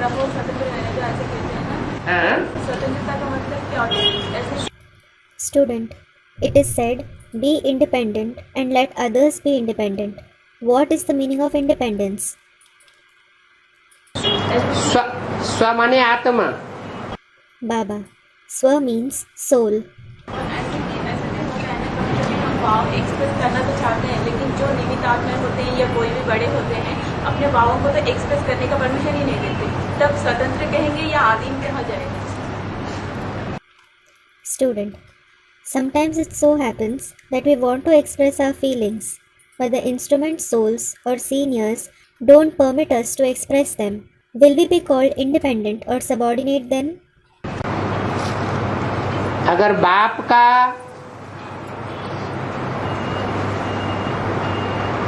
तब वो स्वतंत्र रहने का ऐसे कहते हैं ना। हाँ? स्वतंत्रता का मतलब क्या होता है ऐसे? Student, it is said, be independent and let others be independent. What is the meaning of independence? स्व स्व माने आत्मा। Baba, Swa means soul. और ऐसे भी होता है ना, कभी कभी हम भाव एक्सप्रेस करना तो चाहते हैं, लेकिन जो निमित्त आत्माएं होते हैं या कोई भी बड़े होते हैं अपने भावों को तो एक्सप्रेस करने का परमिशन ही नहीं देते, तब स्वतंत्र कहेंगे या आदिम कहा जाएगा? Student, sometimes it so happens that we want to express our feelings, but the instrument souls or seniors don't permit us to express them. Will we be called independent or subordinate then? अगर बाप का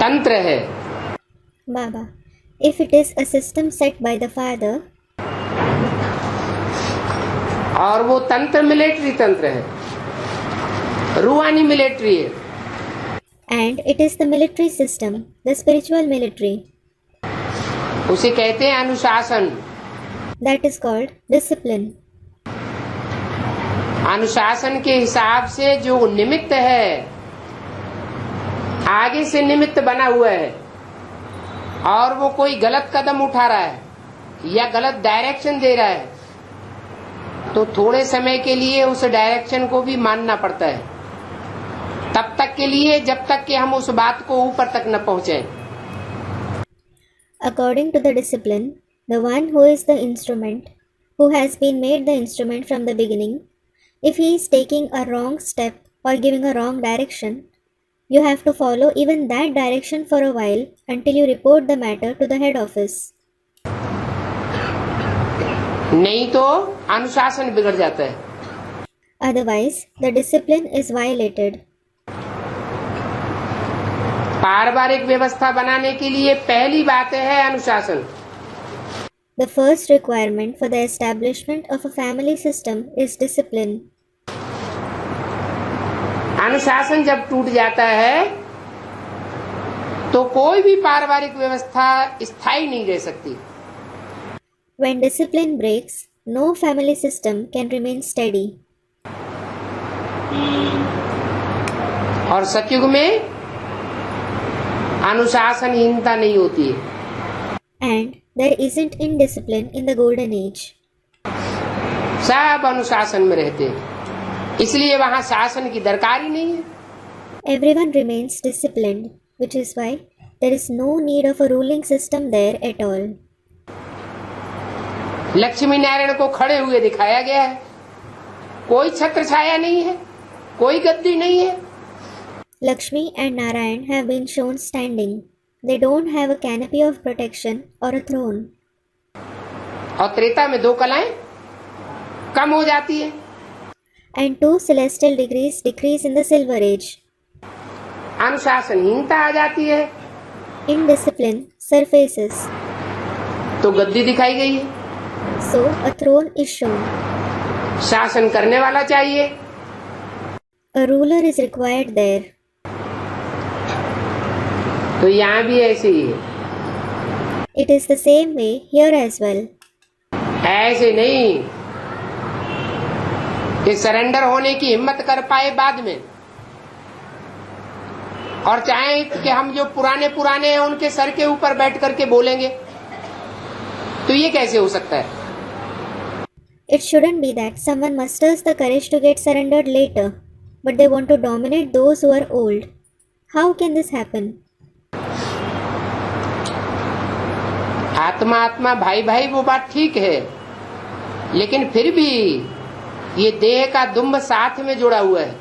तंत्र है, Baba, if it is a system set by the father, और वो तंत्र military तंत्र है, रूहानी मिलिट्री है, and it is the military system, the spiritual military, उसे कहते हैं अनुशासन। that is called discipline. अनुशासन के हिसाब से जो निमित्त है, आगे से निमित्त बना हुआ है और वो कोई गलत कदम उठा रहा है या गलत डायरेक्शन दे रहा है, तो थोड़े समय के लिए उस डायरेक्शन को भी मानना पड़ता है, तब तक के लिए जब तक कि हम उस बात को ऊपर तक न पहुंचे। According to the discipline, the one who is the instrument, who has been made the instrument from the beginning, if he is taking a wrong step or giving a wrong direction, you have to follow even that direction for a while until you report the matter to the head office. नहीं तो अनुशासन बिगड़ जाता है। Otherwise, the discipline is violated. पारिवारिक व्यवस्था बनाने के लिए पहली बात है अनुशासन। The first requirement for the establishment of a family system is discipline. अनुशासन जब टूट जाता है तो कोई भी पारिवारिक व्यवस्था स्थायी नहीं रह सकती। When discipline breaks, no family system can remain steady. और सतयुग में अनुशासनहीनता नहीं होती है। And there isn't indiscipline in the golden age. सब अनुशासन में रहते हैं, इसलिए वहां शासन की दरकार ही नहीं है। Everyone remains disciplined, which is why there is no need of a ruling system there at all. Lakshmi Narayan को खड़े हुए दिखाया गया है, कोई छत्र छाया नहीं है, कोई गद्दी नहीं है। Lakshmi and Narayan have been shown standing. They don't have a canopy of protection or a throne. और त्रेता में 2 कलाएं कम हो जाती है। And 2 celestial degrees decrease in the silver age. अनुशासनहीनता आ जाती है Indiscipline surfaces. तो गद्दी दिखाई गई है। So a throne is shown. शासन करने वाला चाहिए। A ruler is required there. तो यहाँ भी ऐसे ही है। It is the same way here as well. ऐसे नहीं कि सरेंडर होने की हिम्मत कर पाए बाद में, और चाहे कि हम जो पुराने पुराने हैं उनके सर के ऊपर बैठ करके बोलेंगे, तो ये कैसे हो सकता है? It shouldn't be that someone musters the courage to get surrendered later, but they want to dominate those who are old. How can this happen? आत्मा आत्मा भाई भाई वो बात ठीक है, लेकिन फिर भी ये देह का दुम्ब साथ में जुड़ा हुआ है।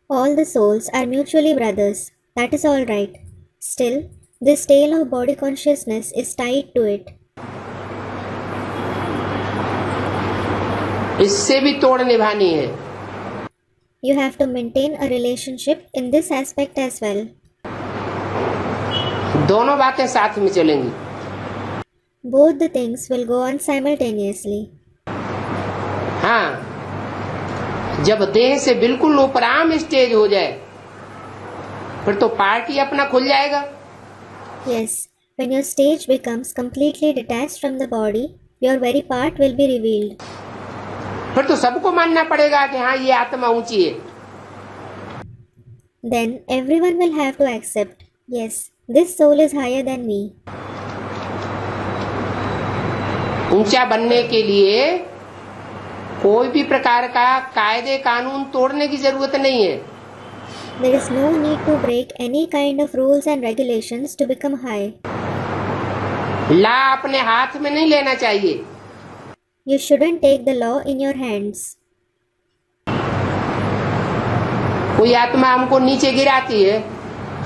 All the souls are mutually brothers. That is all right. Still, this tail of body consciousness is tied to it. इससे भी तोड़ निभानी है। You have to maintain a relationship in this aspect as well. दोनों बातें साथ में चलेंगी। Both the things will go on simultaneously. हाँ, जब देह से बिल्कुल उपराम स्टेज हो जाए, फिर तो पार्टी अपना खुल जाएगा। Yes, When your stage becomes completely detached from the body, your very part will be revealed. फिर तो सबको मानना पड़ेगा कि हाँ ये आत्मा ऊंची है. Then everyone will have to accept, yes, this soul is higher than me. ऊंचा बनने के लिए कोई भी प्रकार का कायदे कानून तोड़ने की जरूरत नहीं है. There is no need to break any kind of rules and regulations to become high. ला अपने हाथ में नहीं लेना चाहिए. You shouldn't take the law in your hands. कोई आत्मा हमको नीचे गिराती है,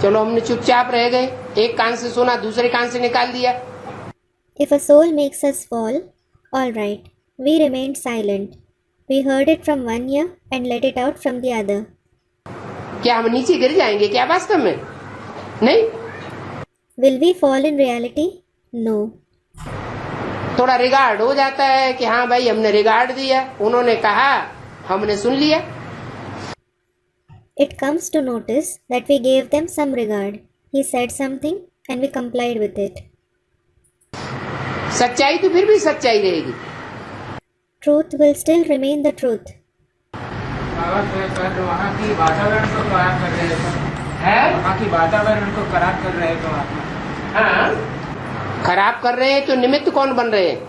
चलो हमने चुपचाप रह गए, एक कान से सुना दूसरे कान से निकाल दिया. If a soul makes us fall, all right, we remained silent. We heard it from one ear and let it out from the other. क्या हम नीचे गिर जाएंगे क्या वास्तव में? नहीं. Will we fall in reality? No. थोड़ा रिगार्ड हो जाता है कि हाँ भाई हमने रिगार्ड दिया, उन्होंने कहा हमने सुन लिया. It comes to notice that we gave them some regard. He said something and we complied with it. सच्चाई तो फिर भी सच्चाई रहेगी. Truth will still remain the truth. वहाँ की वातावरण को खराब कर रहे हैं. वहाँ की वातावरण को खराब कर रहे हैं तो आत्मा. हाँ, खराब कर रहे हैं तो निमित्त कौन बन रहे हैं?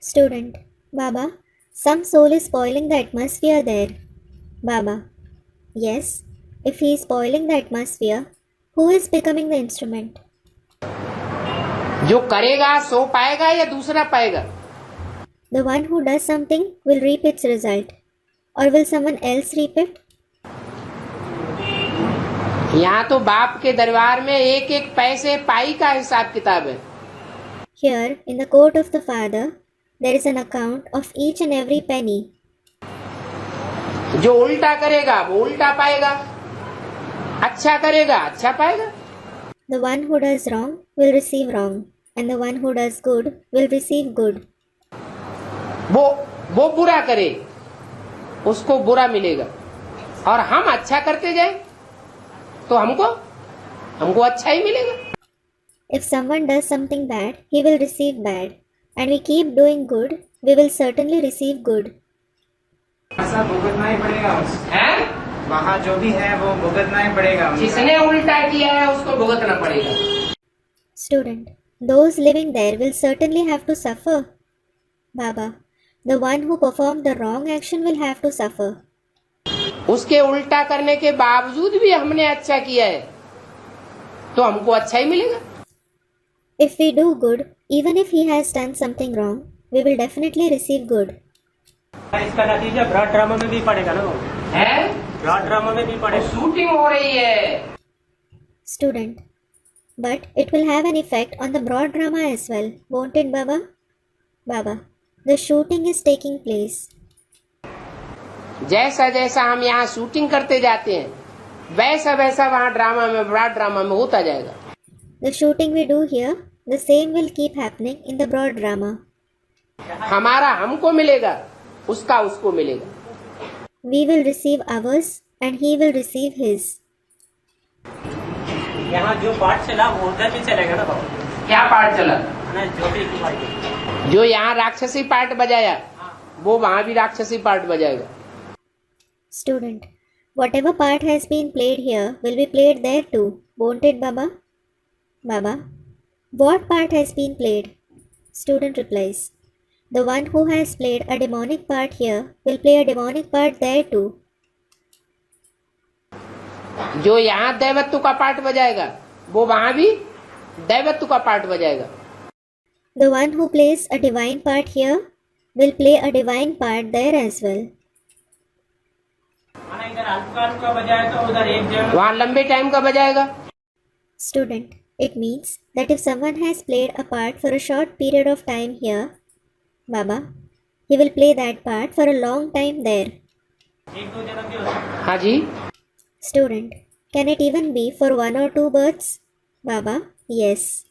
Student, Baba, some soul is spoiling the atmosphere there. Baba, yes, if he is spoiling the atmosphere, who is becoming the instrument? जो करेगा सो पाएगा या दूसरा पाएगा? The one who does something will reap its result. Or will someone else reap it? यहाँ तो बाप के दरबार में एक एक पैसे पाई का हिसाब किताब है. Here, in the court of the Father, there is an account of each and every penny. जो उल्टा करेगा वो उल्टा पाएगा, अच्छा करेगा अच्छा पाएगा. The one who does wrong will receive wrong, and the one who does good will receive good. वो बुरा करे उसको बुरा मिलेगा, और हम अच्छा करते जाए तो हमको अच्छा ही मिलेगा. If someone does something bad, he will receive bad, and we keep doing good, we will certainly receive good. ऐसा भुगतना ही पड़ेगा. हैं? वहाँ जो भी है वो भुगतना ही पड़ेगा. जिसने उल्टा किया है उसको भुगतना पड़ेगा. Student, those living there will certainly have to suffer. Baba, the one who performed the wrong action will have to suffer. उसके उल्टा करने के बावजूद भी हमने अच्छा किया है तो हमको अच्छा ही मिलेगा. If we do good, even if he has done something wrong, we will definitely receive good. इसका नतीजा ब्रॉड ड्रामा में भी पड़ेगा ना. है? ब्रॉड ड्रामा में भी पड़ेगा. शूटिंग हो रही है. Student, but it will have an effect on the broad drama as well, won't it, Baba? Baba, the shooting is taking place. जैसा जैसा हम यहाँ शूटिंग करते जाते हैं वैसा वैसा वहाँ ड्रामा में ब्रॉड ड्रामा में होता जाएगा. The shooting we do here, the same will keep happening in the broad drama. हमारा हमको मिलेगा, उसका उसको मिलेगा. We will receive ours and he will receive his. यहाँ जो पार्ट चला वो उधर भी चलेगा ना बाबा. क्या पार्ट चला? जो भी पार्ट जो यहाँ राक्षसी पार्ट बजाया वो वहाँ भी राक्षसी part बजाएगा. Student, whatever part has been played here will be played there too, won't it, Baba? Baba, what part has been played? Student replies, the one who has played a demonic part here will play a demonic part there too. जो यहाँ दैवत्व का part बजाएगा वो वहाँ भी दैवत्व का part बजाएगा. The one who plays a divine part here will play a divine part there as well. इधर अल्पकाल का बजाय तो उधर एक जगह वहाँ लंबे टाइम का बजाएगा. Student, it means that if someone has played a part for a short period of time here, Baba, he will play that part for a long time there. एक दो जगह भी हो सकता है. हाँ जी. Student, can it even be for 1 or 2 births? Baba, yes.